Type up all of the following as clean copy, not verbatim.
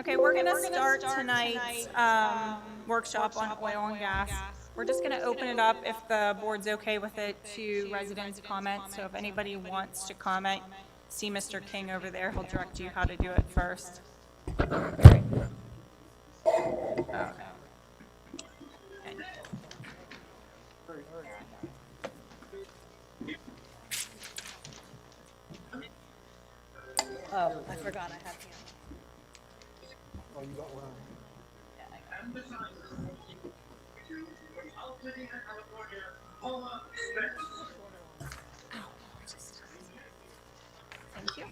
Okay, we're going to start tonight's workshop on oil and gas. We're just going to open it up, if the board's okay with it, to residents' comments. So if anybody wants to comment, see Mr. King over there. He'll direct you how to do it first. Okay. Oh, I forgot I had him. Oh, you got one. Thank you.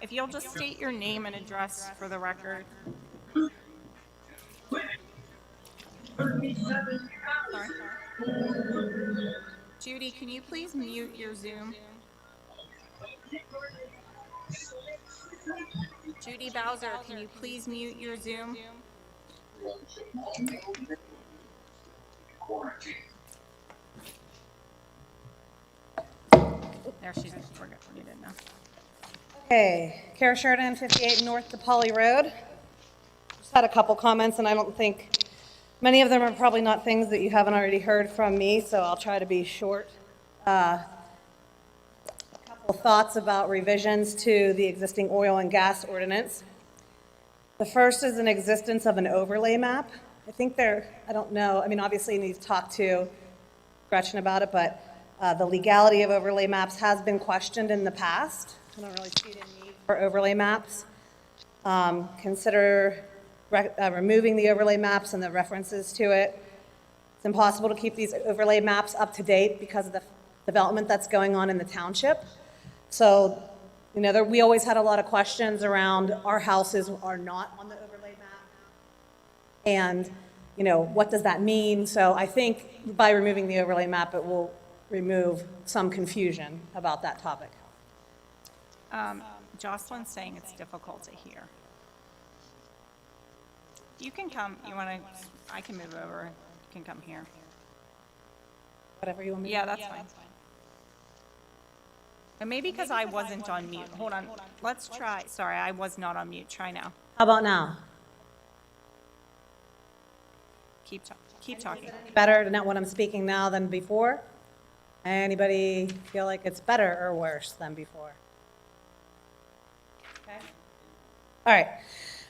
If you'll just state your name and address for the record. Sorry. Judy, can you please mute your Zoom? Judy Bowser, can you please mute your Zoom? There, she's muted now. Okay, Kara Sheridan, 58 North DePauli Road. Just had a couple comments, and I don't think, many of them are probably not things that you haven't already heard from me, so I'll try to be short. A couple thoughts about revisions to the existing oil and gas ordinance. The first is an existence of an overlay map. I think I don't know, I mean, obviously you need to talk to Gretchen about it, but the legality of overlay maps has been questioned in the past. I don't really see the need for overlay maps. Consider removing the overlay maps and the references to it. It's impossible to keep these overlay maps up to date because of the development that's going on in the township. So, you know, we always had a lot of questions around our houses are not on the overlay map. And, you know, what does that mean? So I think by removing the overlay map, it will remove some confusion about that topic. Jocelyn's saying it's difficult to hear. You can come, I can move over, you can come here. Whatever you want me to do. Yeah, that's fine. And maybe because I wasn't on mute. Hold on, let's try, sorry, I was not on mute, try now. How about now? Keep talking. Better than what I'm speaking now than before? Anybody feel like it's better or worse than before? Okay. All right.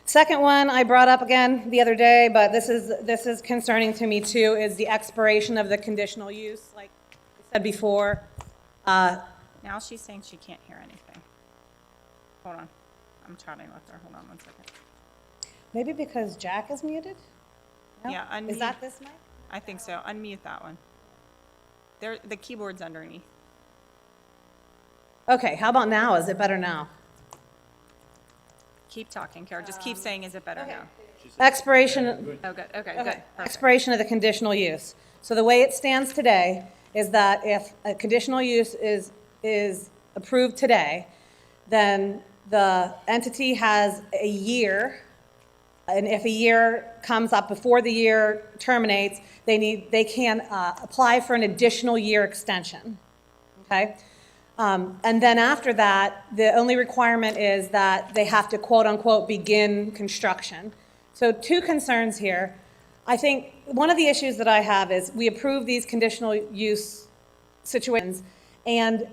Second one I brought up again the other day, but this is concerning to me too, is the expiration of the conditional use, like I said before. Now she's saying she can't hear anything. Hold on, I'm chatting with her, hold on one second. Maybe because Jack is muted? No? Yeah, unmute. Is that this mic? I think so, unmute that one. The keyboard's underneath. Okay, how about now? Is it better now? Keep talking, Kara, just keep saying, is it better now? Expiration. Oh, good, okay, good. Perfect. Expiration of the conditional use. So the way it stands today is that if a conditional use is approved today, then the entity has a year, and if a year comes up before the year terminates, they can apply for an additional year extension, okay? And then after that, the only requirement is that they have to quote unquote begin construction. So two concerns here. I think one of the issues that I have is we approve these conditional use situations and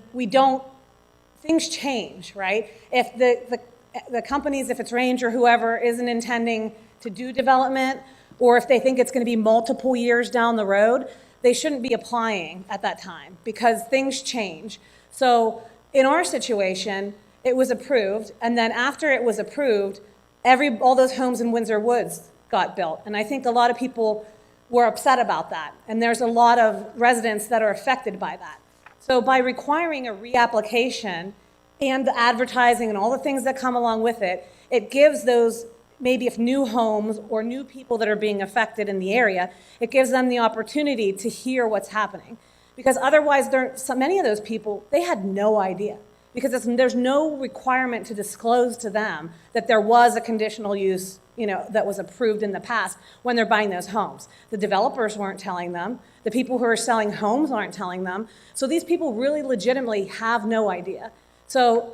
things change, right? If the companies, if it's Range or whoever, isn't intending to do development, or if they think it's going to be multiple years down the road, they shouldn't be applying at that time because things change. So in our situation, it was approved, and then after it was approved, all those homes in Windsor Woods got built. And I think a lot of people were upset about that. And there's a lot of residents that are affected by that. So by requiring a reapplication and the advertising and all the things that come along with it, it gives those, maybe if new homes or new people that are being affected in the area, it gives them the opportunity to hear what's happening. Because otherwise, so many of those people, they had no idea. Because there's no requirement to disclose to them that there was a conditional use, that was approved in the past when they're buying those homes. The developers weren't telling them. The people who are selling homes aren't telling them. So these people really legitimately have no idea. So,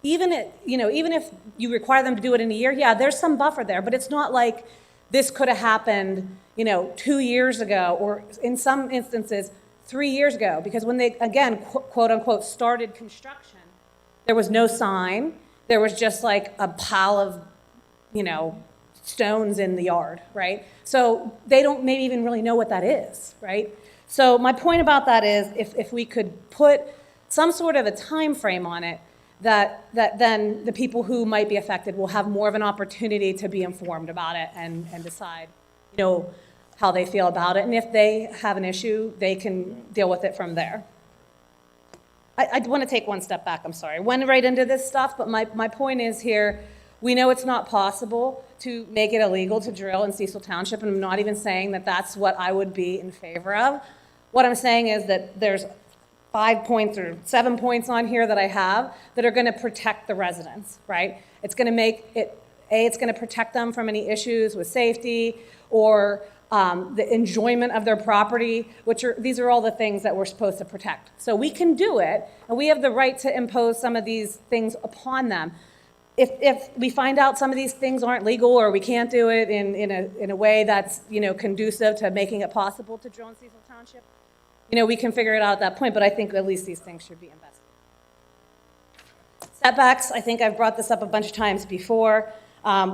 even if you require them to do it in a year, yeah, there's some buffer there, but it's not like this could have happened, 2 years ago, or in some instances, 3 years ago, because when they, again, quote unquote, started construction, there was no sign, there was just like a pile of, stones in the yard, right? So they don't maybe even really know what that is, right? So my point about that is if we could put some sort of a time frame on it, that then the people who might be affected will have more of an opportunity to be informed about it and decide, how they feel about it. And if they have an issue, they can deal with it from there. I want to take one step back, I'm sorry. I went right into this stuff, but my point is here, we know it's not possible to make it illegal to drill in Cecil Township, and I'm not even saying that that's what I would be in favor of. What I'm saying is that there's 5 points or 7 points on here that I have that are going to protect the residents, right? It's going to make it, it's going to protect them from any issues with safety or the enjoyment of their property, these are all the things that we're supposed to protect. So we can do it, and we have the right to impose some of these things upon them. If we find out some of these things aren't legal or we can't do it in a way that's conducive to making it possible to drill in Cecil Township, we can figure it out at that point, but I think at least these things should be investigated. Setbacks, I think I've brought this up a bunch of times before.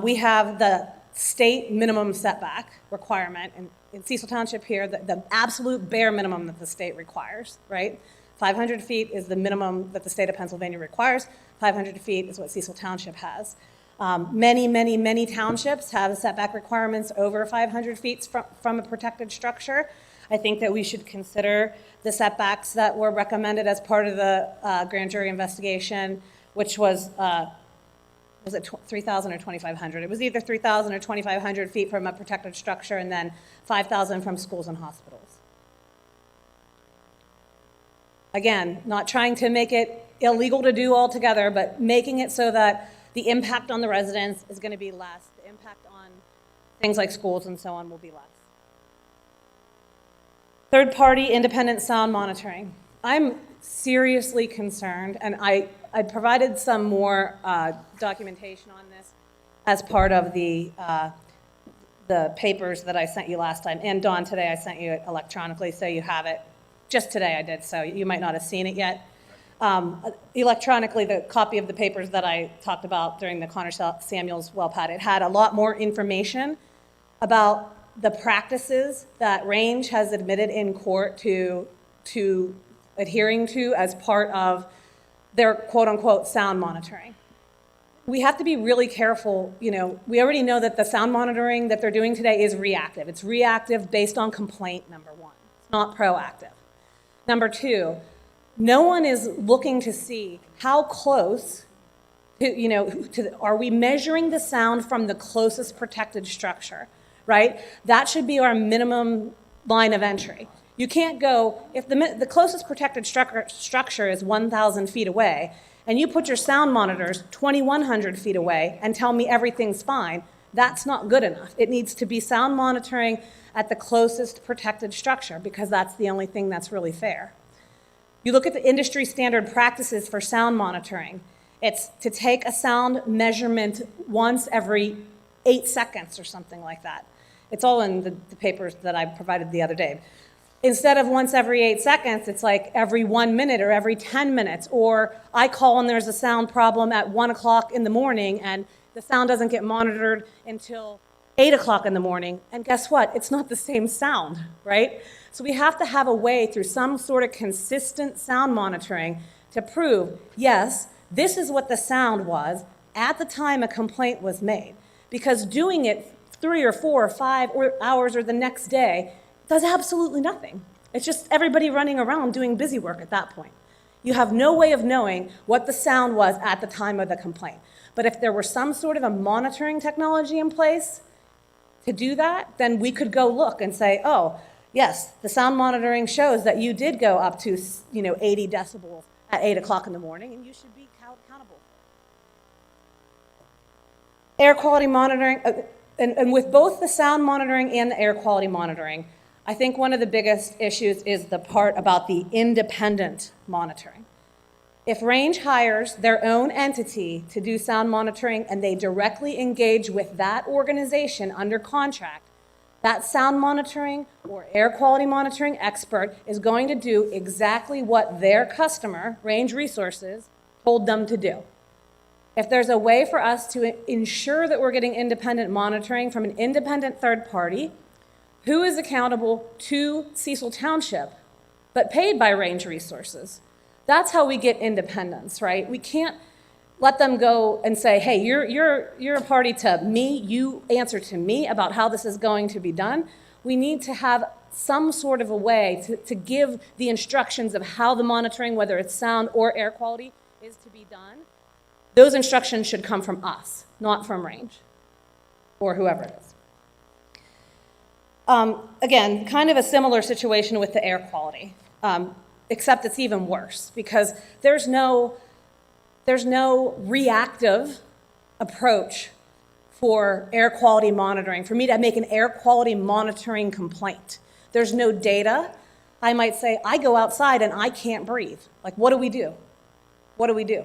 We have the state minimum setback requirement in Cecil Township here, the absolute bare minimum that the state requires, right? 500 feet is the minimum that the state of Pennsylvania requires. 500 feet is what Cecil Township has. Many townships have setback requirements over 500 feet from a protected structure. I think that we should consider the setbacks that were recommended as part of the grand jury investigation, which was it 3,000 or 2,500? It was either 3,000 or 2,500 feet from a protected structure and then 5,000 from schools and hospitals. Again, not trying to make it illegal to do altogether, but making it so that the impact on the residents is going to be less. The impact on things like schools and so on will be less. Third-party independent sound monitoring. I'm seriously concerned, and I provided some more documentation on this as part of the papers that I sent you last time. And Dawn, today I sent you it electronically, so you have it. Just today I did, so you might not have seen it yet. Electronically, the copy of the papers that I talked about during the Connor Samuels well pad, it had a lot more information about the practices that Range has admitted in court to adhering to as part of their quote-unquote sound monitoring. We have to be really careful. We already know that the sound monitoring that they're doing today is reactive. It's reactive based on complaint, number one. It's not proactive. Number two, no one is looking to see how close, are we measuring the sound from the closest protected structure, right? That should be our minimum line of entry. You can't go, if the closest protected structure is 1,000 feet away, and you put your sound monitors 2,100 feet away and tell me everything's fine, that's not good enough. It needs to be sound monitoring at the closest protected structure because that's the only thing that's really fair. You look at the industry standard practices for sound monitoring. It's to take a sound measurement once every 8 seconds or something like that. It's all in the papers that I provided the other day. Instead of once every 8 seconds, it's like every 1 minute or every 10 minutes. Or I call and there's a sound problem at 1 o'clock in the morning and the sound doesn't get monitored until 8 o'clock in the morning. And guess what? It's not the same sound, right? So we have to have a way through some sort of consistent sound monitoring to prove, yes, this is what the sound was at the time a complaint was made. Because doing it 3 or 4 or 5 hours or the next day does absolutely nothing. It's just everybody running around doing busy work at that point. You have no way of knowing what the sound was at the time of the complaint. But if there were some sort of a monitoring technology in place to do that, then we could go look and say, oh, yes, the sound monitoring shows that you did go up to 80 decibels at 8 o'clock in the morning, and you should be accountable. Air quality monitoring, and with both the sound monitoring and the air quality monitoring, I think one of the biggest issues is the part about the independent monitoring. If Range hires their own entity to do sound monitoring and they directly engage with that organization under contract, that sound monitoring or air quality monitoring expert is going to do exactly what their customer, Range Resources, told them to do. If there's a way for us to ensure that we're getting independent monitoring from an independent third party who is accountable to Cecil Township, but paid by Range Resources, that's how we get independence, right? We can't let them go and say, hey, you're a party to me, you answer to me about how this is going to be done. We need to have some sort of a way to give the instructions of how the monitoring, whether it's sound or air quality, is to be done. Those instructions should come from us, not from Range or whoever it is. Again, kind of a similar situation with the air quality, except it's even worse because there's no reactive approach for air quality monitoring. For me to make an air quality monitoring complaint, there's no data. I might say, I go outside and I can't breathe. Like, what do we do? What do we do?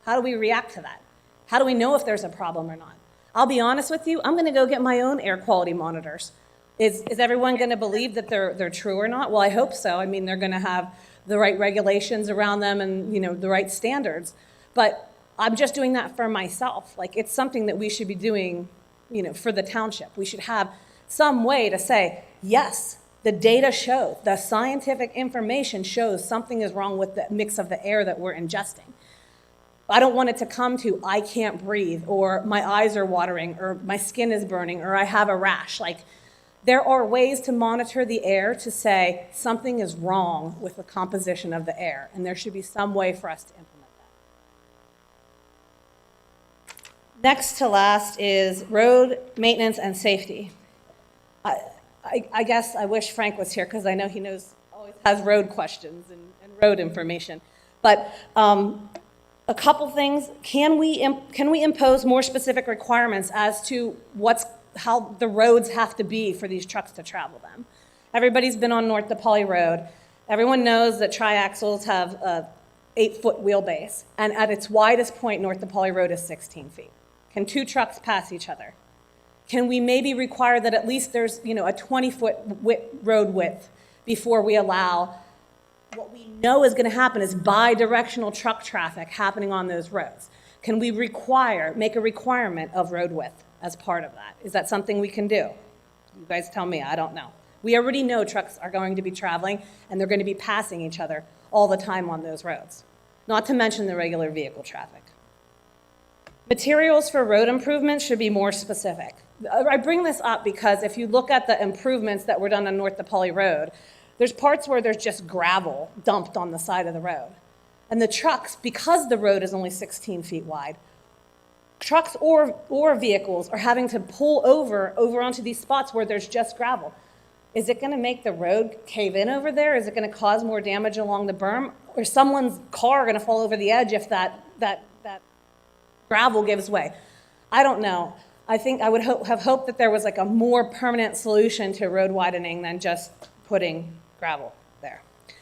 How do we react to that? How do we know if there's a problem or not? I'll be honest with you, I'm gonna go get my own air quality monitors. Is everyone gonna believe that they're true or not? Well, I hope so. I mean, they're gonna have the right regulations around them and, the right standards. But I'm just doing that for myself. Like, it's something that we should be doing, for the township. We should have some way to say, yes, the data shows, the scientific information shows something is wrong with the mix of the air that we're ingesting. I don't want it to come to, I can't breathe, or my eyes are watering, or my skin is burning, or I have a rash. Like, there are ways to monitor the air to say something is wrong with the composition of the air, and there should be some way for us to implement that. Next to last is road maintenance and safety. I guess I wish Frank was here because I know he always has road questions and road information. But a couple things, can we impose more specific requirements as to how the roads have to be for these trucks to travel them? Everybody's been on North DePauli Road. Everyone knows that triaxles have a 8-foot wheelbase, and at its widest point, North DePauli Road is 16 feet. Can 2 trucks pass each other? Can we maybe require that at least there's, a 20-foot road width before we allow what we know is going to happen is bi-directional truck traffic happening on those roads? Can we make a requirement of road width as part of that? Is that something we can do? You guys tell me, I don't know. We already know trucks are going to be traveling and they're going to be passing each other all the time on those roads, not to mention the regular vehicle traffic. Materials for road improvements should be more specific. I bring this up because if you look at the improvements that were done on North DePauli Road, there's parts where there's just gravel dumped on the side of the road. And the trucks, because the road is only 16 feet wide, trucks or vehicles are having to pull over onto these spots where there's just gravel. Is it gonna make the road cave in over there? Is it gonna cause more damage along the berm? Or someone's car gonna fall over the edge if that gravel gives way? I don't know. I think I would have hoped that there was like a more permanent solution to road widening than just putting gravel there.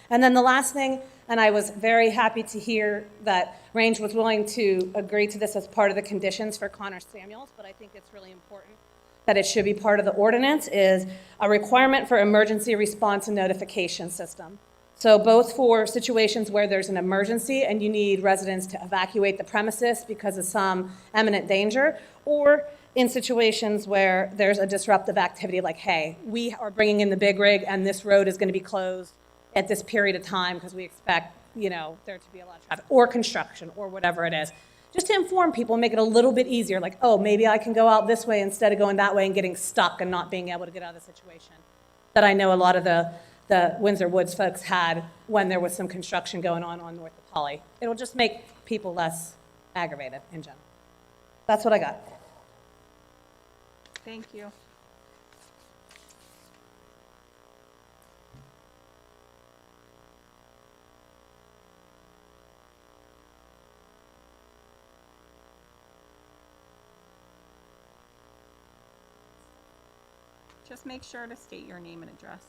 And then the last thing, and I was very happy to hear that Range was willing to agree to this as part of the conditions for Connor Samuels, but I think it's really important that it should be part of the ordinance, is a requirement for emergency response and notification system. So both for situations where there's an emergency and you need residents to evacuate the premises because of some imminent danger, or in situations where there's a disruptive activity like, hey, we are bringing in the big rig and this road is going to be closed at this period of time because we expect, there to be a lot of traffic, or construction, or whatever it is. Just to inform people, make it a little bit easier, like, oh, maybe I can go out this way instead of going that way and getting stuck and not being able to get out of the situation that I know a lot of the Windsor Woods folks had when there was some construction going on North DePauli. It'll just make people less aggravated in general. That's what I got. Thank you. Just make sure to state your name and address.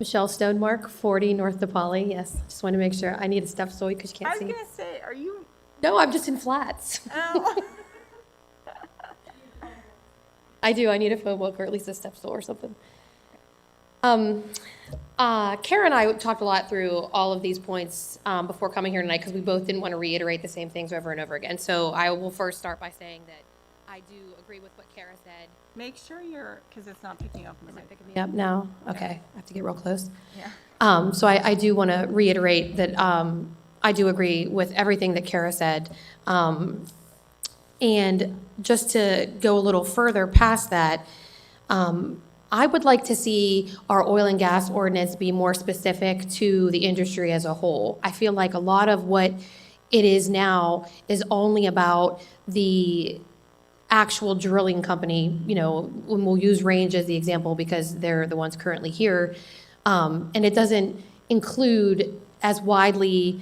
Michelle Stonemark, 40 North DePauli. Yes, just want to make sure. I need a step stool because you I can't was see. gonna say, are you, No, I'm just in flats. oh, I do. I need a phone book or at least a step stool or something. Karen and I talked a lot through all of these points before coming here tonight because we both didn't want to reiterate the same things over and over again. So I will first start by saying that I do agree with what Kara said. make sure you're, because it's not picking up. Is it picking me up now? Okay, I have to get real close. Yeah. So I do want to reiterate that I do agree with everything that Kara said. And just to go a little further past that, I would like to see our oil and gas ordinance be more specific to the industry as a whole. I feel like a lot of what it is now is only about the actual drilling company, you know, when we'll use Range as the example because they're the ones currently here. And it doesn't include as widely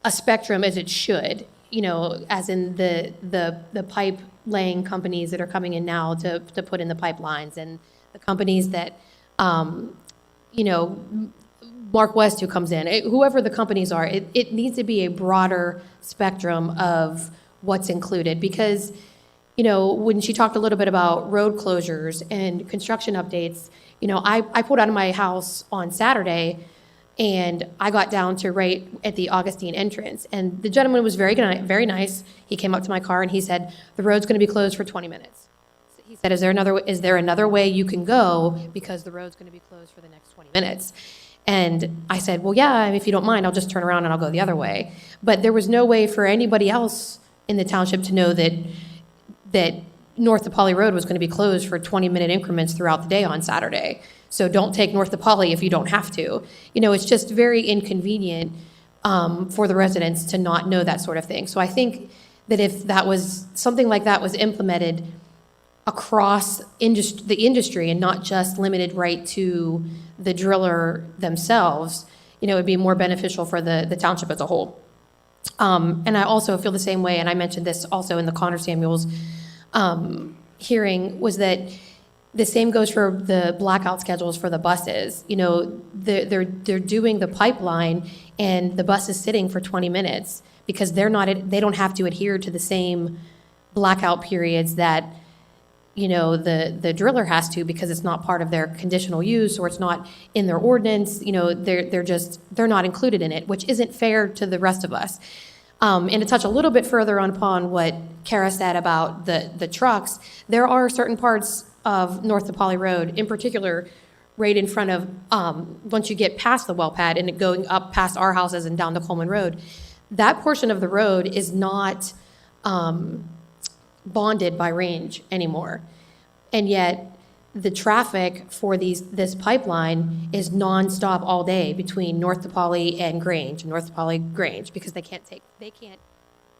a spectrum as it should, you know, as in the pipe laying companies that are coming in now to put in the pipelines and the companies that, you know, Mark West who comes in, whoever the companies are, it needs to be a broader spectrum of what's included because, you know, when she talked a little bit about road closures and construction updates, you know, I pulled out of my house on Saturday and I got down to right at the Augustine entrance. And the gentleman was very nice. He came up to my car and he said, the road's going to be closed for 20 minutes. He said, is there another way you can go because the road's going to be closed for the next 20 minutes? And I said, well, yeah, if you don't mind, I'll just turn around and I'll go the other way. But there was no way for anybody else in the township to know that North DePauli Road was going to be closed for 20-minute increments throughout the day on Saturday. So don't take North DePauli if you don't have to. You know, it's just very inconvenient for the residents to not know that sort of thing. So I think that if that was, something like that was implemented across the industry and not just limited right to the driller themselves, you know, it would be more beneficial for the township as a whole. And I also feel the same way, and I mentioned this also in the Connor Samuels hearing, was that the same goes for the blackout schedules for the buses. You know, they're doing the pipeline and the bus is sitting for 20 minutes because they don't have to adhere to the same blackout periods that, you know, the driller has to because it's not part of their conditional use or it's not in their ordinance. You know, they're not included in it, which isn't fair to the rest of us. And to touch a little bit further upon what Kara said about the trucks, there are certain parts of North DePauli Road, in particular, right in front of, once you get past the well pad and it going up past our houses and down to Coleman Road, that portion of the road is not bonded by Range anymore. And yet, the traffic for this pipeline is nonstop all day between North DePauli and Grange, North DePauli Grange, because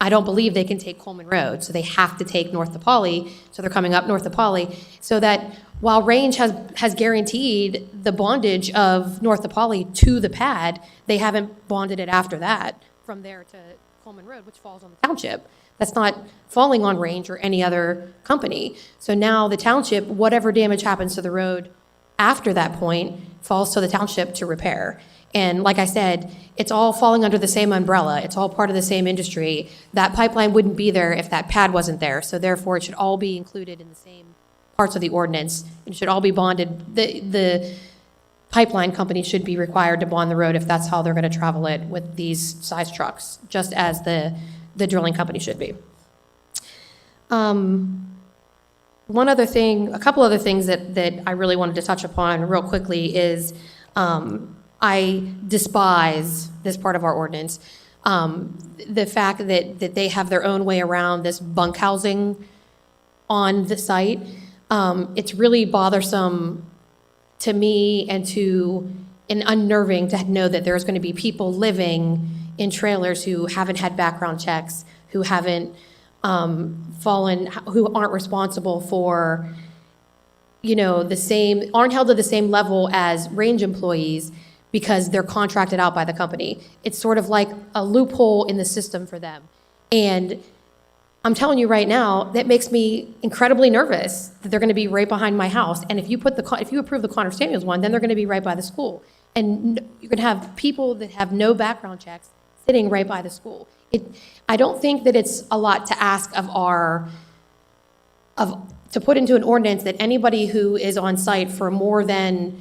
I don't believe they can take Coleman Road, so they have to take North DePauli, so they're coming up North DePauli, so that while Range has guaranteed the bondage of North DePauli to the pad, they haven't bonded it after that from there to Coleman Road, which falls on the township. That's not falling on Range or any other company. So now the township, whatever damage happens to the road after that point, falls to the township to repair. And like I said, it's all falling under the same umbrella. It's all part of the same industry. That pipeline wouldn't be there if that pad wasn't there. So therefore, it should all be included in the same parts of the ordinance. It should all be bonded. The pipeline company should be required to bond the road if that's how they're going to travel it with these size trucks, just as the drilling company should be. One other thing, a couple other things that I really wanted to touch upon real quickly is I despise this part of our ordinance, the fact that they have their own way around this bunk housing on the site. It's really bothersome to me and unnerving to know that there's going to be people living in trailers who haven't had background checks, who haven't who aren't responsible for, you know, aren't held to the same level as Range employees because they're contracted out by the company. It's sort of like a loophole in the system for them. And I'm telling you right now, that makes me incredibly nervous that they're going to be right behind my house. And if you approve the Connor Samuels one, then they're going to be right by the school. And you're going to have people that have no background checks sitting right by the school. I don't think that it's a lot to ask to put into an ordinance that anybody who is on site for an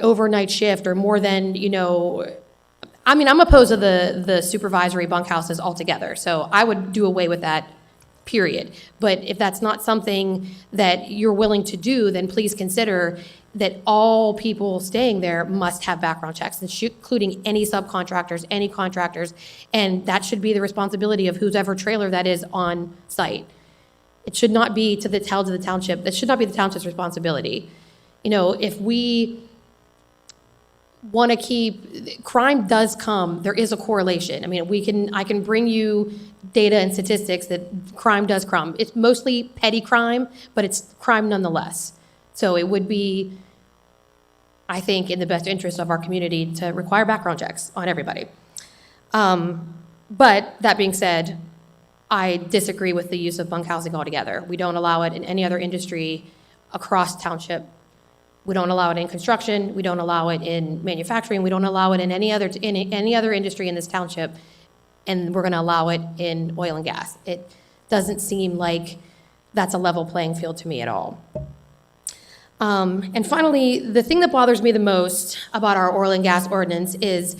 overnight shift or more than, I mean, I'm opposed to the supervisory bunkhouses altogether, so I would do away with that, period. But if that's not something that you're willing to do, then please consider that all people staying there must have background checks, including any subcontractors, any contractors, and that should be the responsibility of whoever trailer that is on site. It should not be to the township. That should not be the township's responsibility. If we want to keep, crime does come, there is a correlation. I mean, I can bring you data and statistics that crime does come. It's mostly petty crime, but it's crime nonetheless. So it would be, I think, in the best interest of our community to require background checks on everybody. But that being said, I disagree with the use of bunkhousing altogether. We don't allow it in any other industry across township. We don't allow it in construction. We don't allow it in manufacturing. We don't allow it in any other industry in this township. And we're going to allow it in oil and gas. It doesn't seem like that's a level playing field to me at all. And finally, the thing that bothers me the most about our oil and gas ordinance is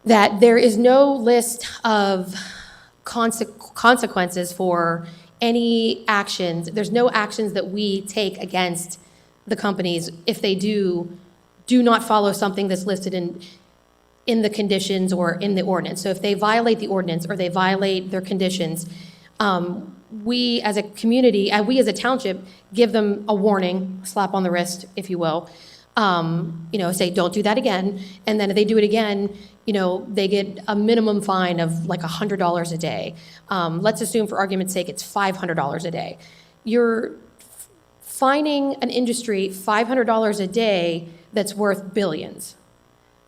that there is no list of consequences for any actions. There's no actions that we take against the companies if they do not follow something that's listed in the conditions or in the ordinance. So if they violate the ordinance or they violate their conditions, we as a community, and we as a township, give them a warning, slap on the wrist, if you will. Say, don't do that again. And then if they do it again, they get a minimum fine of like $100 a day. Let's assume, for argument's sake, it's $500 a day. You're fining an industry $500 a day that's worth billions.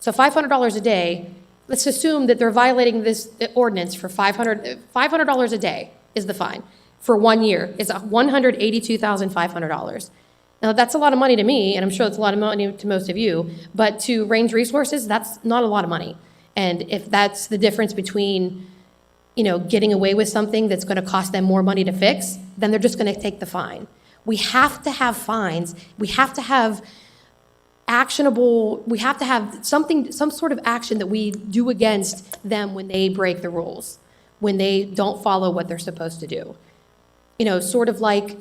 So $500 a day, let's assume that they're violating this ordinance for $500 a day is the fine for 1 year. It's $182,500. Now, that's a lot of money to me, and I'm sure it's a lot of money to most of you, but to Range Resources, that's not a lot of money. And if that's the difference between, getting away with something that's going to cost them more money to fix, then they're just going to take the fine. We have to have fines. We have to have we have to have some sort of action that we do against them when they break the rules, when they don't follow what they're supposed to do. Sort of like,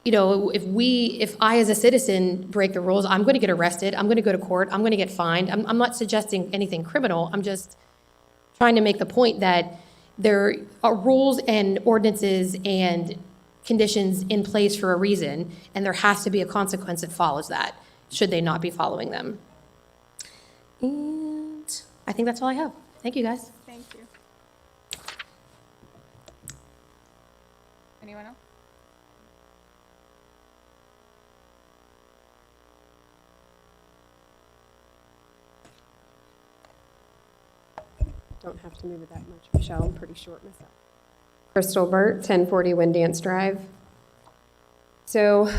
if I as a citizen break the rules, I'm going to get arrested, I'm going to go to court, I'm going to get fined. I'm not suggesting anything criminal. I'm just trying to make the point that there are rules and ordinances and conditions in place for a reason, and there has to be a consequence that follows that, should they not be following them. And I think that's all I have. Thank you, guys. Thank you. Anyone else? Don't have to move it that much, Michelle. I'm pretty short myself. Crystal Burt, 1040 Windance Drive. So,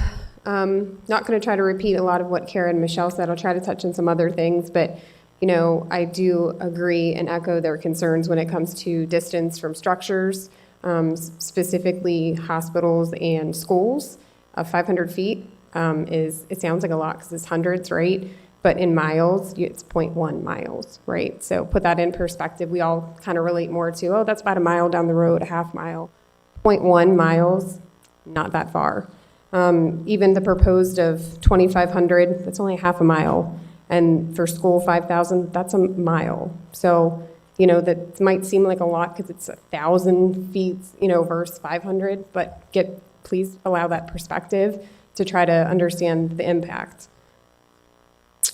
not going to try to repeat a lot of what Kara and Michelle said. I'll try to touch on some other things, but I do agree and echo their concerns when it comes to distance from structures, specifically hospitals and schools. 500 feet it sounds like a lot because it's hundreds, right? But in miles, it's 0.1 miles, right? So put that in perspective. We all kind of relate more to, that's about a mile down the road, a half mile. 0.1 miles, not that far. Even the proposed of 2,500, that's only half a mile. And for school, 5,000, that's a mile. So, that might seem like a lot because it's 1,000 feet, versus 500, but please allow that perspective to try to understand the impact.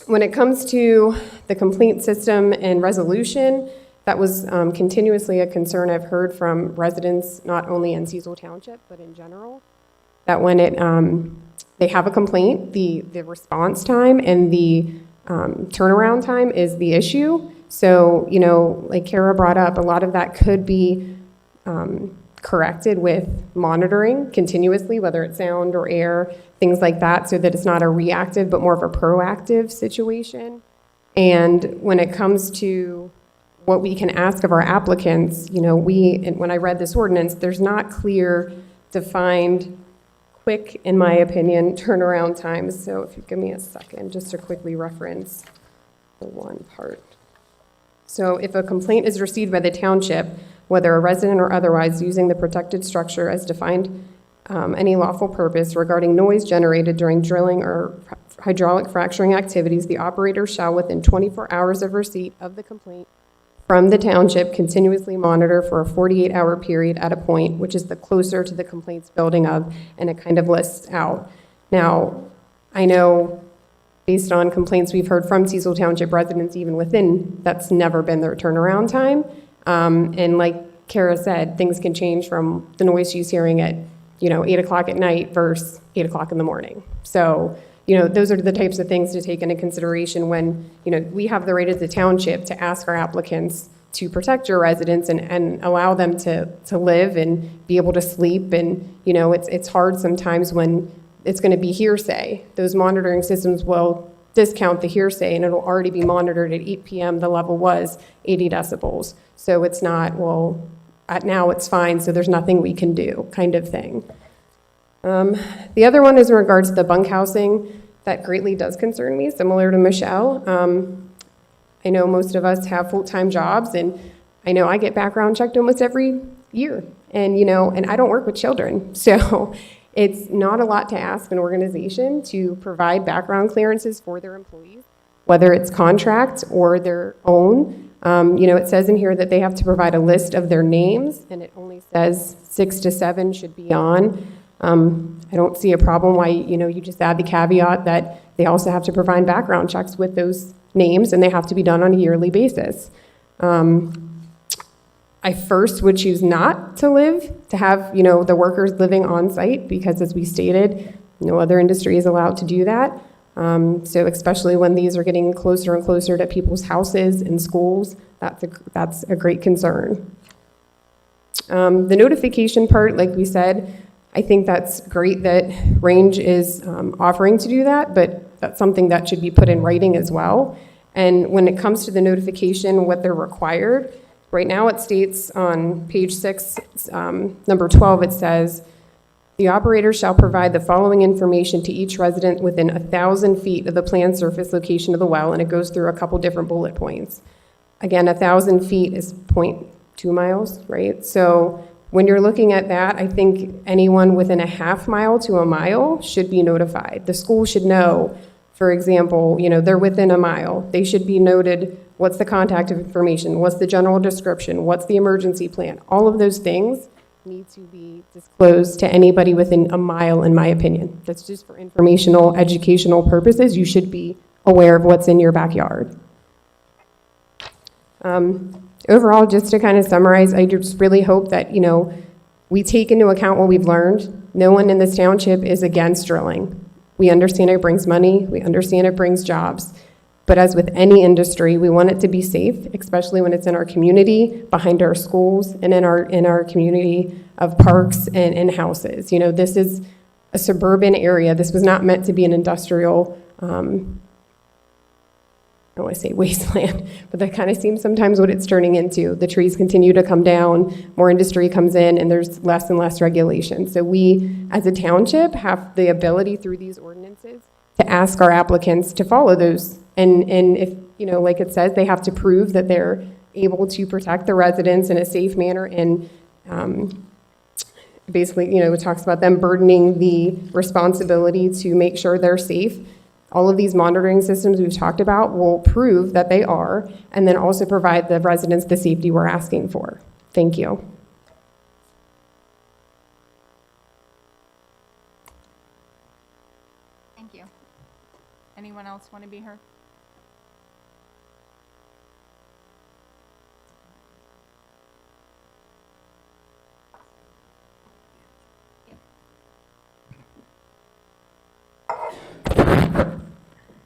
When it comes to the complaint system and resolution, that was continuously a concern I've heard from residents, not only in Cecil Township, but in general, that when they have a complaint, the response time and the turnaround time is the issue. So, like Kara brought up, a lot of that could be corrected with monitoring continuously, whether it's sound or air, things like that, so that it's not a reactive but more of a proactive situation. And when it comes to what we can ask of our applicants, you know, and when I read this ordinance, there's not clear, defined, quick, in my opinion, turnaround times. So if you give me a second, just to quickly reference the one part. So if a complaint is received by the township, whether a resident or otherwise, using the protected structure as defined, any lawful purpose regarding noise generated during drilling or hydraulic fracturing activities, the operator shall, within 24 hours of receipt of the complaint from the township, continuously monitor for a 48-hour period at a point which is the closer to the complaint's building of, and it kind of lists out. Now, I know based on complaints we've heard from Cecil Township residents, even within, that's never been their turnaround time. And like Kara said, things can change from the noise she's hearing at, 8 o'clock at night versus 8 o'clock in the morning. So, those are the types of things to take into consideration when, we have the right as a township to ask our applicants to protect your residents and allow them to live and be able to sleep. And, it's hard sometimes when it's going to be hearsay. Those monitoring systems will discount the hearsay, and it'll already be monitored at 8 p.m. The level was 80 decibels. So it's not, well, now it's fine, so there's nothing we can do kind of thing. The other one is in regards to the bunkhousing. That greatly does concern me, similar to Michelle. I know most of us have full-time jobs, and I know I get background checked almost every year. And, and I don't work with children. So it's not a lot to ask an organization to provide background clearances for their employees, whether it's contract or their own. It says in here that they have to provide a list of their names, and it only says 6 to 7 should be on. I don't see a problem why, you just add the caveat that they also have to provide background checks with those names, and they have to be done on a yearly basis. I first would choose not to have, the workers living on site, because as we stated, no other industry is allowed to do that. So especially when these are getting closer and closer to people's houses and schools, that's a great concern. The notification part, like we said, I think that's great that Range is offering to do that, but that's something that should be put in writing as well. And when it comes to the notification, what they're required, right now it states on page 6, number 12, it says, the operator shall provide the following information to each resident within 1,000 feet of the planned surface location of the well, and it goes through a couple different bullet points. Again, 1,000 feet is 0.2 miles, right? So when you're looking at that, I think anyone within a half mile to a mile should be notified. The school should know, for example, they're within a mile. They should be noted, what's the contact information, what's the general description, what's the emergency plan. All of those things need to be disclosed to anybody within a mile, in my opinion. That's just for informational, educational purposes. You should be aware of what's in your backyard. Overall, just to kind of summarize, I just really hope that, we take into account what we've learned. No one in this township is against drilling. We understand it brings money. We understand it brings jobs. But as with any industry, we want it to be safe, especially when it's in our community, behind our schools, and in our community of parks and houses. This is a suburban area. This was not meant to be an industrial, I don't want to say wasteland, but that kind of seems sometimes what it's turning into. The trees continue to come down, more industry comes in, and there's less and less regulation. So we, as a township, have the ability through these ordinances to ask our applicants to follow those. And if, like it says, they have to prove that they're able to protect the residents in a safe manner. And basically, it talks about them burdening the responsibility to make sure they're safe. All of these monitoring systems we've talked about will prove that they are, and then also provide the residents the safety we're asking for. Thank you. Thank you. Anyone else want to be heard?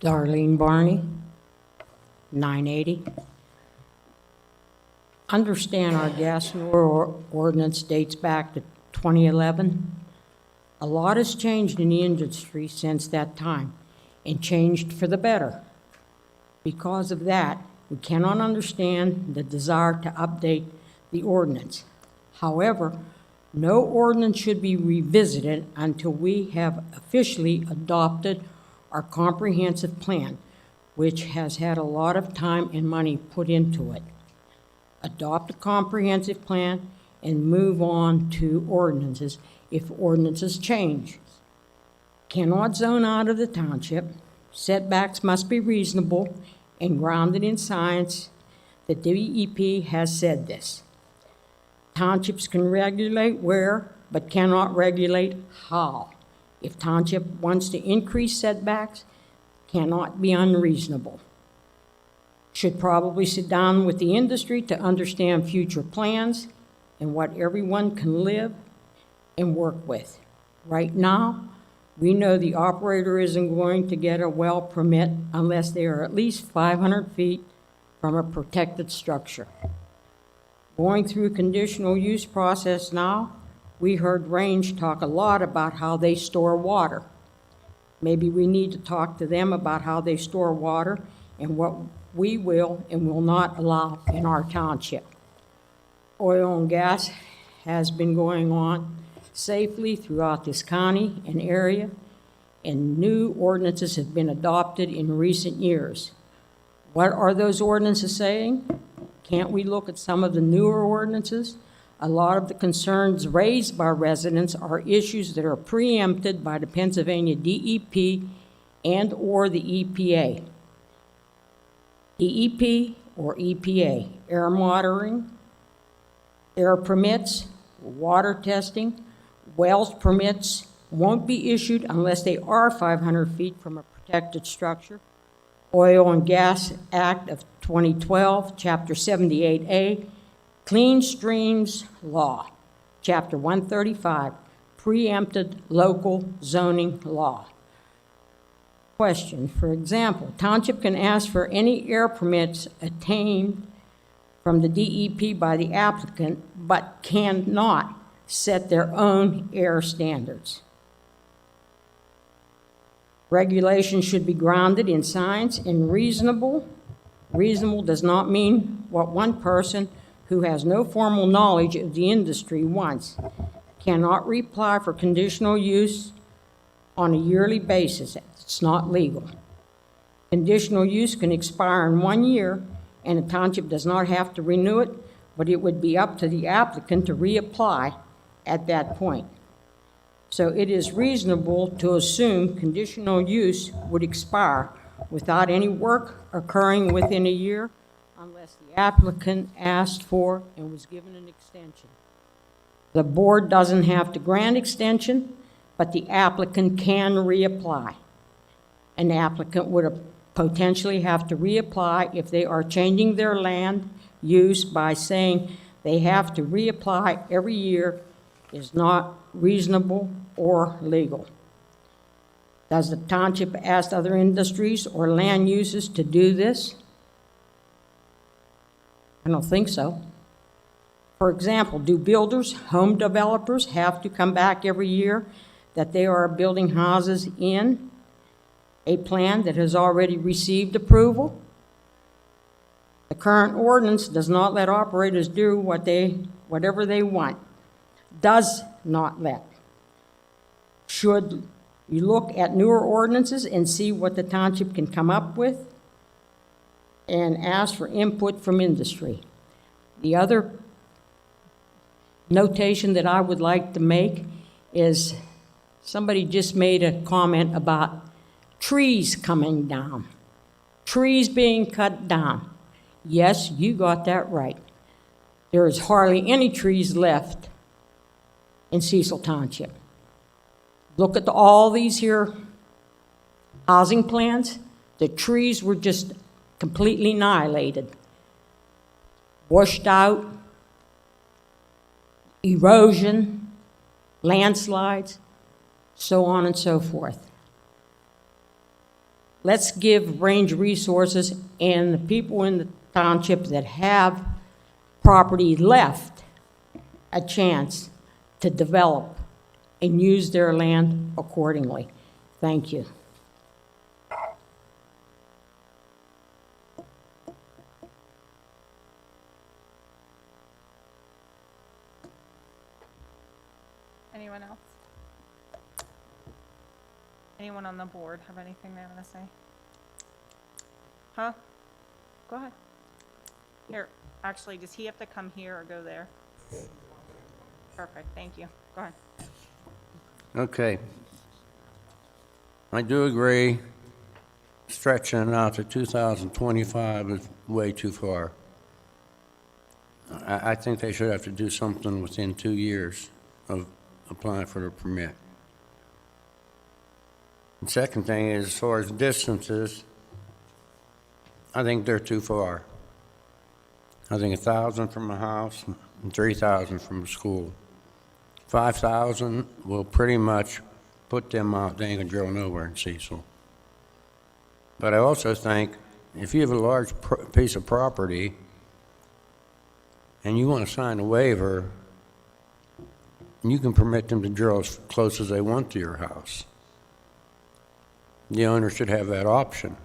Darlene Barney, 980. understand our gas and oil ordinance dates back to 2011. A lot has changed in the industry since that time, and changed for the better. Because of that, we cannot understand the desire to update the ordinance. However, no ordinance should be revisited until we have officially adopted our comprehensive plan, which has had a lot of time and money put into it. Adopt a comprehensive plan and move on to ordinances if ordinances change. Cannot zone out of the township. Setbacks must be reasonable and grounded in science. The DEP has said this. Townships can regulate where, but cannot regulate how. If township wants to increase setbacks, cannot be unreasonable. Should probably sit down with the industry to understand future plans and what everyone can live and work with. Right now, we know the operator isn't going to get a well permit unless they are at least 500 feet from a protected structure. Going through a conditional use process now, we heard Range talk a lot about how they store water. Maybe we need to talk to them about how they store water and what we will and will not allow in our township. Oil and gas has been going on safely throughout this county and area, and new ordinances have been adopted in recent years. What are those ordinances saying? Can't we look at some of the newer ordinances? A lot of the concerns raised by residents are issues that are preempted by the Pennsylvania DEP and/or the EPA. DEP or EPA, air monitoring, air permits, water testing, wells permits won't be issued unless they are 500 feet from a protected structure. Oil and Gas Act of 2012, Chapter 78A, Clean Streams Law, Chapter 135, Preempted Local Zoning Law. Question, for example, township can ask for any air permits attained from the DEP by the applicant, but cannot set their own air standards. Regulations should be grounded in science and reasonable. Reasonable does not mean what one person who has no formal knowledge of the industry wants. Cannot reply for conditional use on a yearly basis. It's not legal. Conditional use can expire in 1 year, and the township does not have to renew it, but it would be up to the applicant to reapply at that point. So it is reasonable to assume conditional use would expire without any work occurring within a year unless the applicant asked for and was given an extension. The board doesn't have to grant extension, but the applicant can reapply. An applicant would potentially have to reapply if they are changing their land use by saying they have to reapply every year is not reasonable or legal. Does the township ask other industries or land uses to do this? I don't think so. For example, do builders, home developers have to come back every year that they are building houses in a plan that has already received approval? The current ordinance does not let operators do whatever they want. Does not let. Should you look at newer ordinances and see what the township can come up with and ask for input from industry? The other notation that I would like to make is somebody just made a comment about trees coming down, trees being cut down. Yes, you got that right. There is hardly any trees left in Cecil Township. Look at all these here housing plans. The trees were just completely annihilated, washed out, erosion, landslides, so on and so forth. Let's give range resources and the people in the township that have property left a chance to develop and use their land accordingly. Thank you. Anyone else? Anyone on the board have anything they want to say? Huh? Go ahead. Here, actually, does he have to come here or go there? Perfect, thank you. Go ahead. Okay. I do agree, stretching it out to 2025 is way too far. I think they should have to do something within 2 years of applying for the permit. The second thing is, as far as distances, I think they're too far. I think 1,000 from a house and 3,000 from a school. 5,000 will pretty much put them out. They ain't gonna drill nowhere in Cecil. But I also think if you have a large piece of property and you want to sign a waiver, you can permit them to drill as close as they want to your house. The owner should have that option.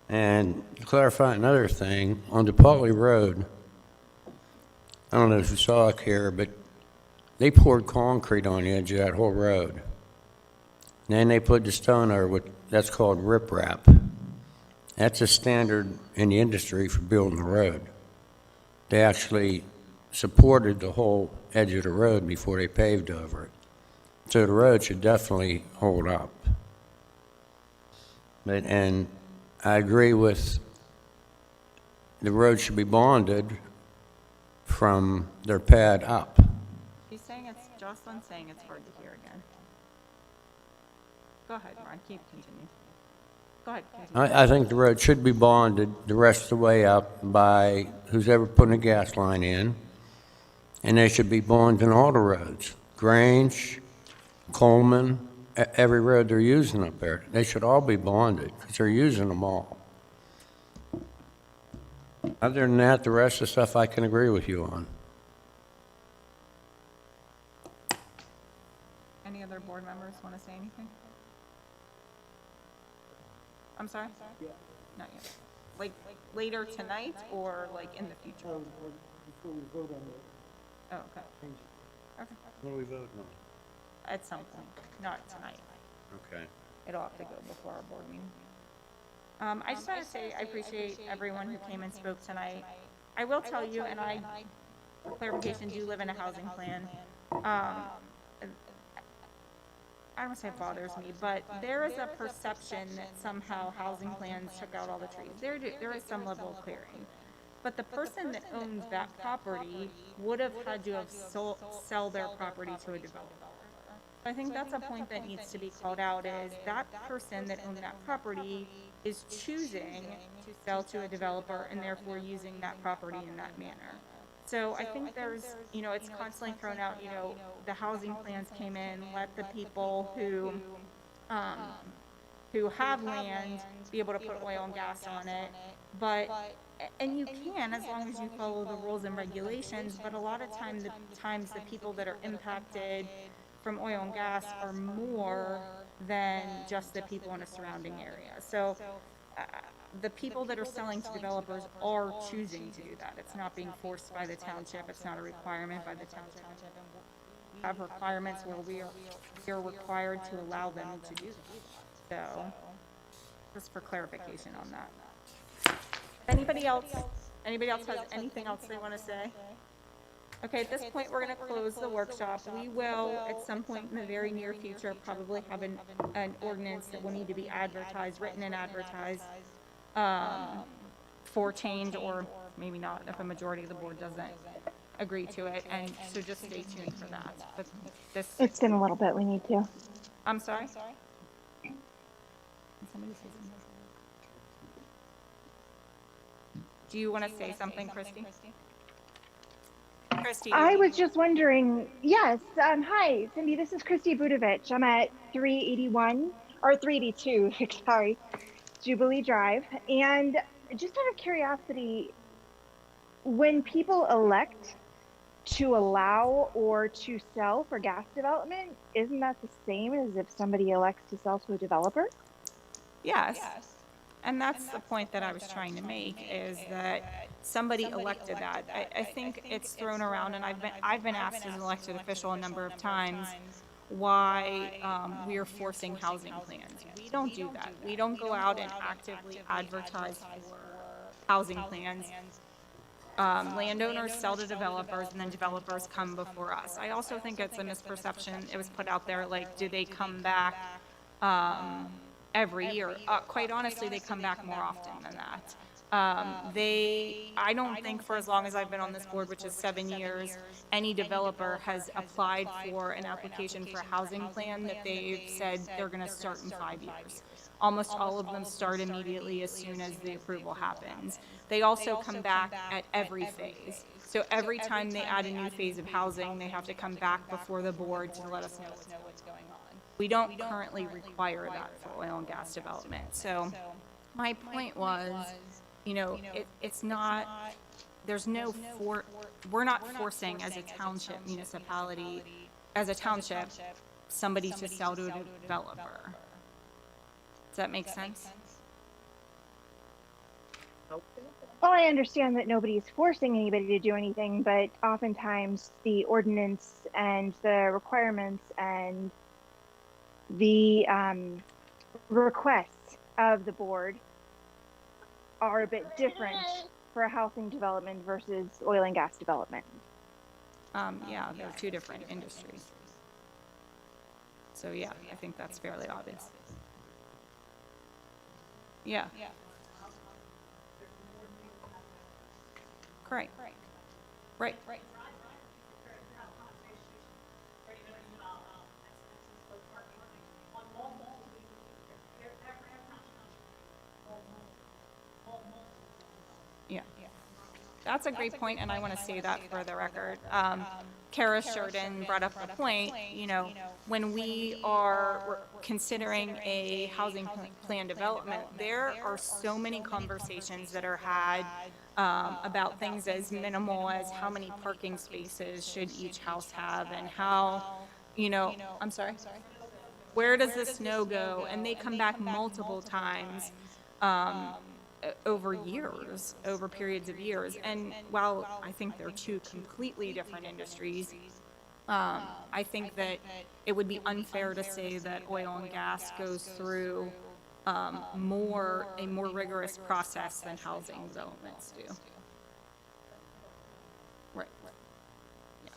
And to clarify another thing, on DePauli Road, I don't know if you saw it here, but they poured concrete on the edge of that whole road. And then they put the stone over what that's called riprap. That's a standard in the industry for building a road. They actually supported the whole edge of the road before they paved over it. So the road should definitely hold up. And I agree with the road should be bonded from their pad up. She's saying it's, Jocelyn's saying it's hard to hear again. Go ahead, Ron, continue. Go ahead, continue. I think the road should be bonded the rest of the way up by who's ever putting a gas line in. And they should be bonding all the roads. Grange, Coleman, every road they're using up there. They should all be bonded because they're using them all. Other than that, the rest of the stuff I can agree with you on. Any other board members want to say anything? I'm sorry? Not yet. Like later tonight or like in the future? Before we vote on it, Oh, okay. Okay. What are we voting on? At some point, not tonight. Okay. It'll have to go before our board meeting. I just want to say I appreciate everyone who came and spoke tonight. I will tell you, and I, for clarification, do live in a housing plan. I don't say it bothers me, but there is a perception that somehow housing plans took out all the trees. There is some level of clearing. But the person that owns that property would have had to have sell their property to a developer. I think that's a point that needs to be called out, is that person that owned that property is choosing to sell to a developer and therefore using that property in that manner. So I think there's, it's constantly thrown out, the housing plans came in, let the people who have land be able to put oil and gas on it, and you can, as long as you follow the rules and regulations, but a lot of times the people that are impacted from oil and gas are more than just the people in a surrounding area. So the people that are selling to developers are choosing to do that. It's not being forced by the township. It's not a requirement by the township. We have requirements where we are required to allow them to do that. So just for clarification on that. Anybody else has anything else they want to say? Okay, at this point, we're going to close the workshop. We will, at some point in the very near future, probably have an ordinance that will need to be advertised, written and advertised for change, or maybe not if a majority of the board doesn't agree to it. And so just stay tuned for that. But It's been a little bit. We need to. I'm sorry? Can somebody say something? Do you want to say something, Christy? Christy. I was just wondering. Yes. Hi, Cindy. This is Christy Budovich. I'm at 381 or 382. Sorry, Jubilee Drive. And just out of curiosity, when people elect to allow or to sell for gas development, isn't that the same as if somebody elects to sell to a developer? Yes. And that's the point that I was trying to make, is that somebody elected that. I think it's thrown around, and I've been asked as an elected official a number of times why we are forcing housing plans. We don't do that. We don't go out and actively advertise for housing plans. Landowners sell to developers, and then developers come before us. I also think it's a misperception. It was put out there, like, do they come back every year? Quite honestly, they come back more often than that. I don't think for as long as I've been on this board, which is 7 years, any developer has applied for an application for a housing plan that they've said they're going to start in 5 years. Almost all of them start immediately as soon as the approval happens. They also come back at every phase. So every time they add a new phase of housing, they have to come back before the board to let us know what's going on. We don't currently require that for oil and gas development. So my point was, you know, it's not, we're not forcing as a township municipality, as a township, somebody to sell to a developer. Does that make sense? Well, I understand that nobody's forcing anybody to do anything, but oftentimes the ordinance and the requirements and the requests of the board are a bit different for a housing development versus oil and gas development. Yeah, they're two different industries. So yeah, I think that's fairly obvious. Yeah. Correct. Right. Yeah. That's a great point, and I want to say that for the record. Kara Sheridan brought up the point, you know, when we are considering a housing plan development, there are so many conversations that are had about things as minimal as how many parking spaces should each house have, and how, you know, I'm sorry, where does the snow go? And they come back multiple times over years, over periods of years. And while I think they're two completely different industries, I think that it would be unfair to say that oil and gas goes through a more rigorous process than housing developments do. Right. Yeah.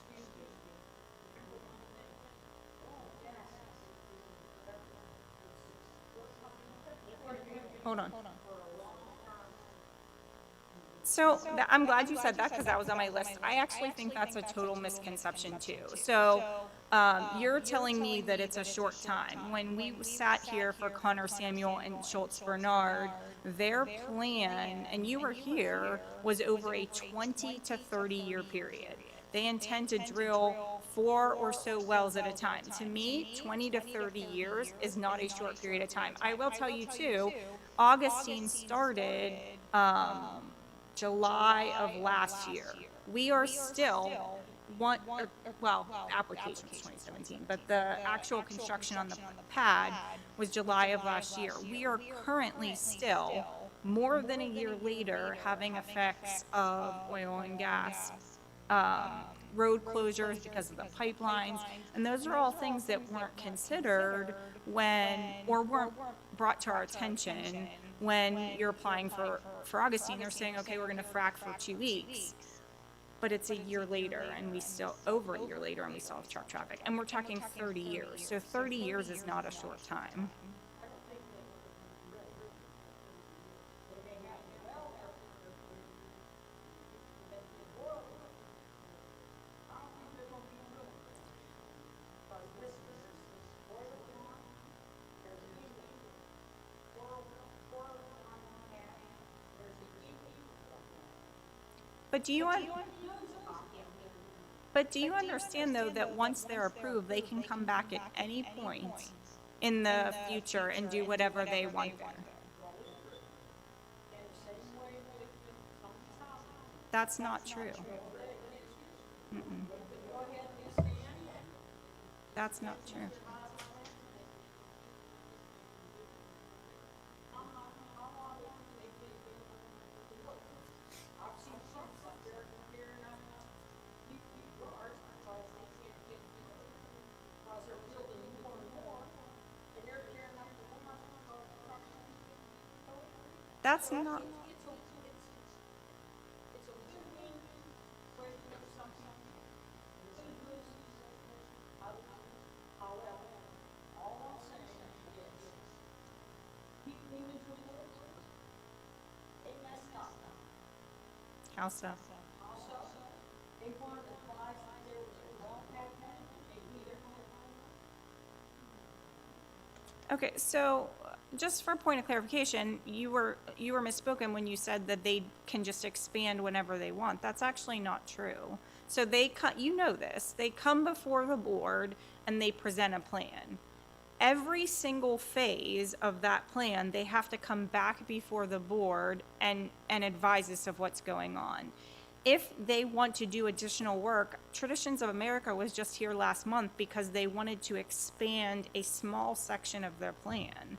Hold on. So I'm glad you said that, because that was on my list. I actually think that's a total misconception too. So you're telling me that it's a short time. When we sat here for Connor Samuel and Schultz Bernard, their plan, and you were here, was over a 20 to 30 year period. They intend to drill 4 or so wells at a time. To me, 20 to 30 years is not a short period of time. I will tell you too, Augustine started July of last year. We are still application was 2017, but the actual construction on the pad was July of last year. We are currently still, more than a year later, having effects of oil and gas, road closures because of the pipelines, and those are all things that weren't considered or weren't brought to our attention when you're applying for Augustine. They're saying, okay, we're going to frack for 2 weeks, but it's a year later, and over a year later, and we still have truck traffic, and we're talking 30 years. So 30 years is not a short time. But do you understand, though, that once they're approved, they can come back at any point in the future and do whatever they want there? That's not true. Mm-mm. That's not true. That's not. How so? Okay, so just for point of clarification, you were misspoken when you said that they can just expand whenever they want. That's actually not true. So you know this, they come before the board and they present a plan. Every single phase of that plan, they have to come back before the board and advise us of what's going on. If they want to do additional work, Traditions of America was just here last month because they wanted to expand a small section of their plan.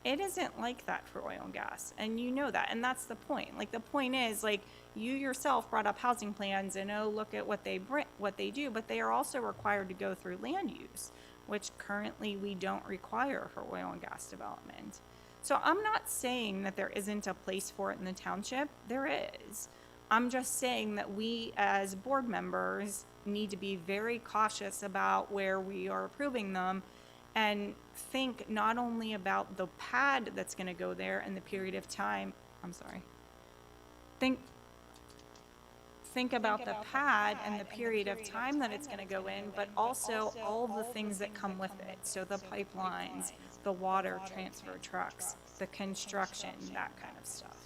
It isn't like that for oil and gas, and you know that, and that's the point. Like, the point is, like, you yourself brought up housing plans, and oh, look at what they do, but they are also required to go through land use, which currently we don't require for oil and gas development. So I'm not saying that there isn't a place for it in the township. There is. I'm just saying that we as board members need to be very cautious about where we are approving them and think not only about the pad that's going to go there and the period of time. Think about the pad and the period of time that it's going to go in, but also all the things that come with it. So the pipelines, the water transfer trucks, the construction, that kind of stuff.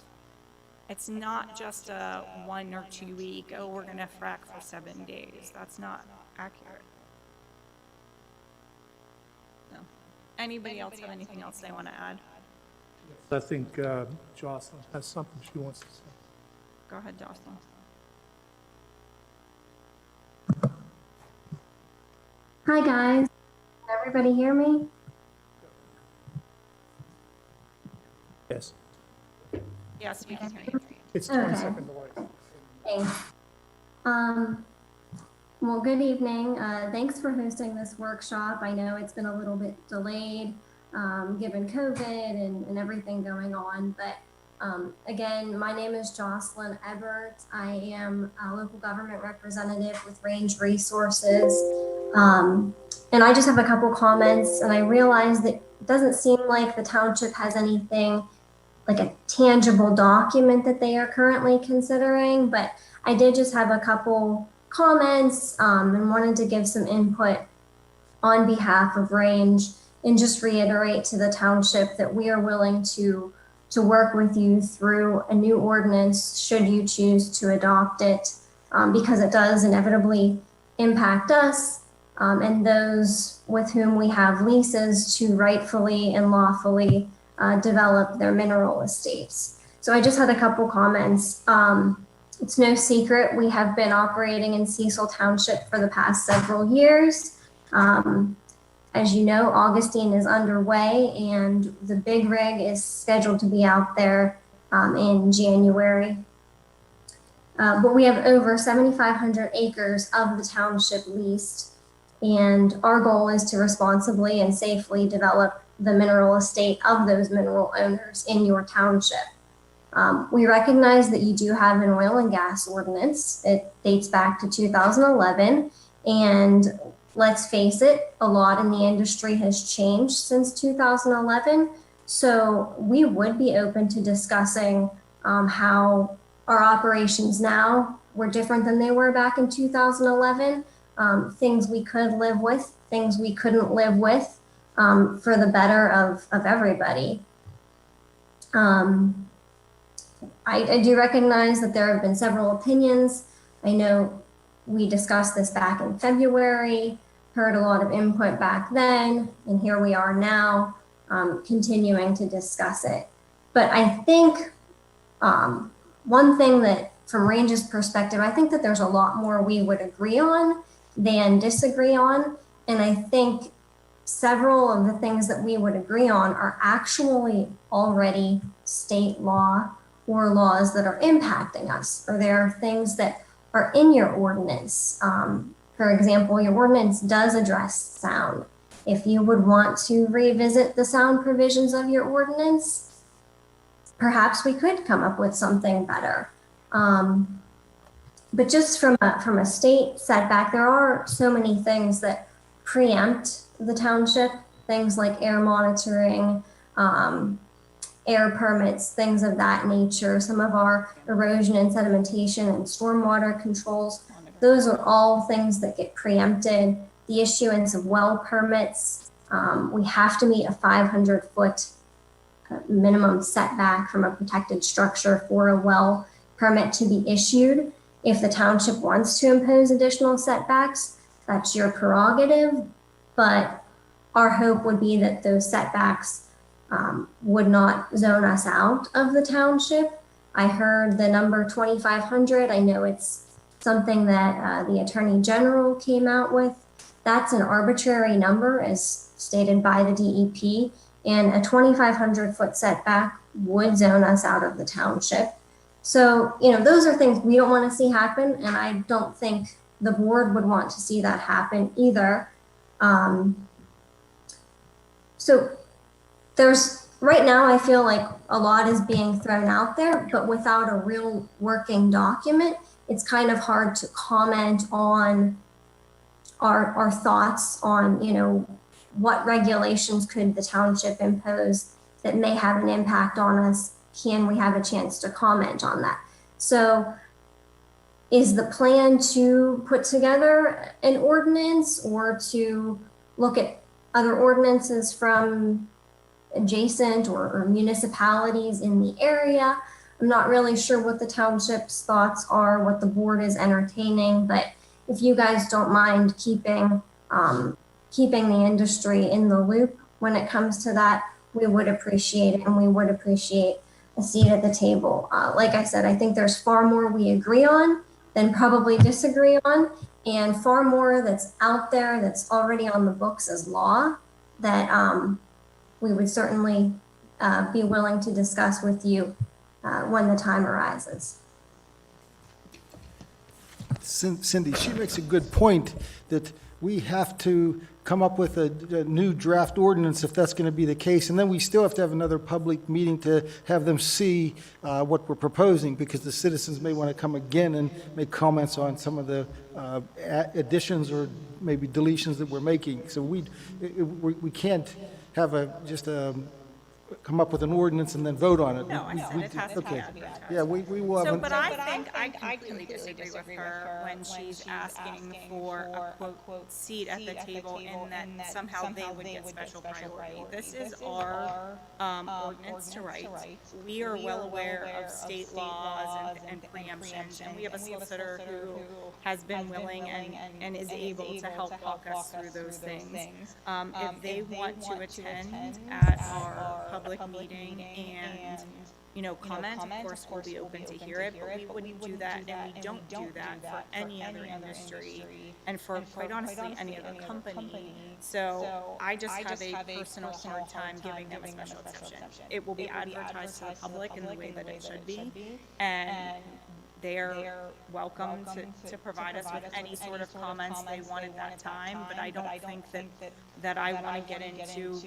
It's not just a 1 or 2 week, oh, we're going to frack for 7 days. That's not accurate. No. Anybody else have anything else they want to add? I think Jocelyn has something she wants to say. Go ahead, Jocelyn. Hi guys, can everybody hear me? Yes, Yes, we can hear you. it's 20 Okay. seconds delay. Thanks. Well, good evening. Thanks for hosting this workshop. I know it's been a little bit delayed, given COVID and everything going on, but again, my name is Jocelyn Ebert. I am a local government representative with Range Resources. And I just have a couple comments, and I realize that it doesn't seem like the township has anything like a tangible document that they are currently considering, but I did just have a couple comments and wanted to give some input on behalf of Range and just reiterate to the township that we are willing to work with you through a new ordinance should you choose to adopt it, because it does inevitably impact us and those with whom we have leases to rightfully and lawfully develop their mineral estates. So I just had a couple comments. It's no secret we have been operating in Cecil Township for the past several years. As you know, Augustine is underway and the big rig is scheduled to be out there in January. But we have over 7,500 acres of the township leased, and our goal is to responsibly and safely develop the mineral estate of those mineral owners in your township. We recognize that you do have an oil and gas ordinance. It dates back to 2011, and let's face it, a lot in the industry has changed since 2011. So we would be open to discussing how our operations now were different than they were back in 2011. Things we could live with, things we couldn't live with, for the better of everybody. I do recognize that there have been several opinions. I know we discussed this back in February, heard a lot of input back then, and here we are now continuing to discuss it. But I think one thing that from Range's perspective, I think that there's a lot more we would agree on than disagree on. And I think several of the things that we would agree on are actually already state law or laws that are impacting us, or there are things that are in your ordinance. For example, your ordinance does address sound. If you would want to revisit the sound provisions of your ordinance, perhaps we could come up with something better. But just from a state setback, there are so many things that preempt the township, things like air monitoring, air permits, things of that nature, some of our erosion and sedimentation and stormwater controls. Those are all things that get preempted. The issuance of well permits, we have to meet a 500-foot minimum setback from a protected structure for a well permit to be issued. If the township wants to impose additional setbacks, that's your prerogative, but our hope would be that those setbacks would not zone us out of the township. I heard the number 2,500. I know it's something that the Attorney General came out with. That's an arbitrary number as stated by the DEP, and a 2,500-foot setback would zone us out of the township. So, those are things we don't want to see happen, and I don't think the board would want to see that happen either. So right now, I feel like a lot is being thrown out there, but without a real working document, it's kind of hard to comment on our thoughts on, what regulations could the township impose that may have an impact on us. Can we have a chance to comment on that? So is the plan to put together an ordinance or to look at other ordinances from adjacent or municipalities in the area? I'm not really sure what the township's thoughts are, what the board is entertaining, but if you guys don't mind keeping the industry in the loop when it comes to that, we would appreciate it, and we would appreciate a seat at the table. Like I said, I think there's far more we agree on than probably disagree on, and far more that's out there that's already on the books as law that we would certainly be willing to discuss with you when the time arises. Cindy, she makes a good point that we have to come up with a new draft ordinance if that's going to be the case, and then we still have to have another public meeting to have them see what we're proposing, because the citizens may want to come again and make comments on some of the additions or maybe deletions that we're making. So we can't have come up with an ordinance and then vote on it. No, I said it has to be advertised. Yeah, we will have. But I think I completely disagree with her when she's asking for a quote seat at the table and that somehow they would get special priority. This is our ordinance to write. We are well aware of state laws and preemptions, and we have a solicitor who has been willing and is able to help walk us through those things. If they want to attend at our public meeting and, comment, of course, we'll be open to hear it, but we wouldn't do that, and we don't do that for any other industry, and for, quite honestly, any other company. So I just have a personal hard time giving them a special exception. It will be advertised to the public in the way that it should be, and they're welcome to provide us with any sort of comments they want at that time, but I don't think that I want to get into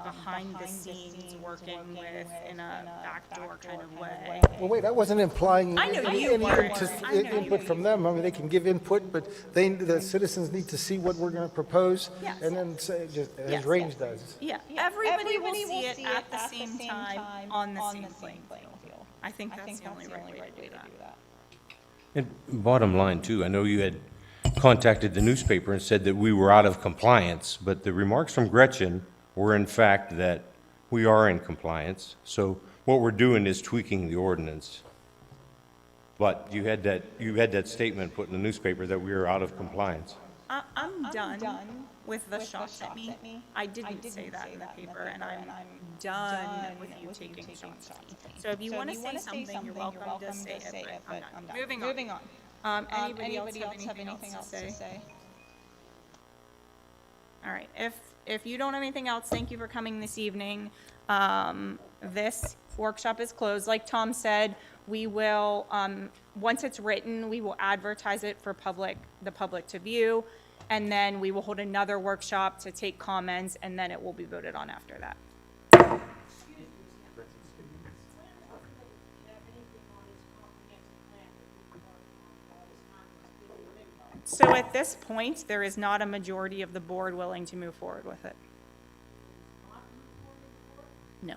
behind the scenes working with in a backdoor kind of way. Well, wait, I wasn't implying I know any you weren't. input from them. I mean, they can give input, but the citizens need to see what we're going to propose, Yes. and then say, just as Yes. Range does. Yeah, everybody will see it at the same time on the same playing field. I think that's the only right way to do that. And bottom line, too, I know you had contacted the newspaper and said that we were out of compliance, but the remarks from Gretchen were in fact that we are in compliance. So what we're doing is tweaking the ordinance. But you had that statement put in the newspaper that we are out of compliance. I'm done with the shots at me. I didn't say that in the paper, and I'm done with you taking shots at me. So if you want to say something, you're welcome to say it, but I'm done. Moving on. Anybody else have anything else to say? All right, if you don't have anything else, thank you for coming this evening. This workshop is closed. Like Tom said, we will, once it's written, we will advertise it for the public to view, and then we will hold another workshop to take comments, and then it will be voted on after that. So at this point, there is not a majority of the board willing to move forward with it. No.